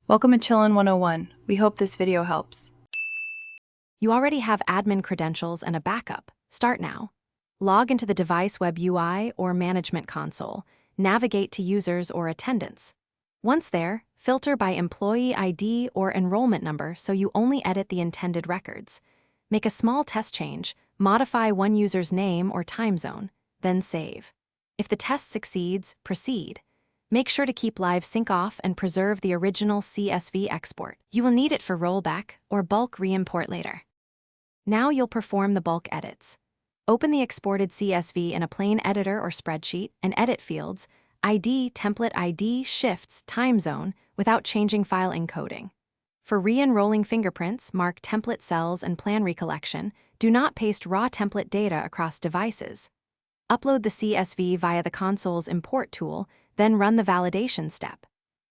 Welcome to Chillin' 101. We hope this video helps. You already have admin credentials and a backup. Start now. Log into the device web UI or management console. Navigate to users or attendants. Once there, filter by employee ID or enrollment number so you only edit the intended records. Make a small test change, modify one user's name or time zone, then save. If the test succeeds, proceed. Make sure to keep Live Sync off and preserve the original CSV export. You will need it for rollback or bulk re-import later. Now you'll perform the bulk edits. Open the exported CSV in a plain editor or spreadsheet and edit fields, ID, template ID, shifts, time zone, without changing file encoding. For re-enrolling fingerprints, mark template cells and plan recollection. Do not paste raw template data across devices. Upload the CSV via the console's import tool, then run the validation step.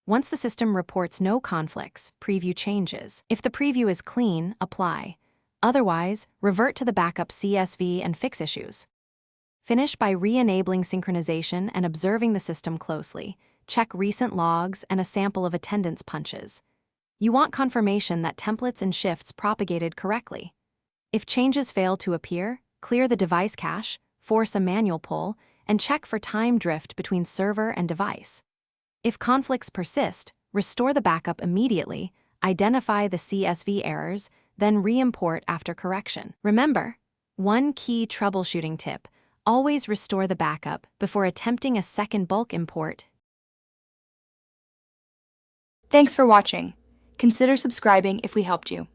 Once the system reports no conflicts, preview changes. If the preview is clean, apply. Otherwise, revert to the backup CSV and fix issues. Finish by re-enabling synchronization and observing the system closely. Check recent logs and a sample of attendance punches. You want confirmation that templates and shifts propagated correctly. If changes fail to appear, clear the device cache, force a manual pull, and check for time drift between server and device. If conflicts persist, restore the backup immediately, identify the CSV errors, then re-import after correction. Remember, one key troubleshooting tip: always restore the backup before attempting a second bulk import. Thanks for watching. Consider subscribing if we helped you.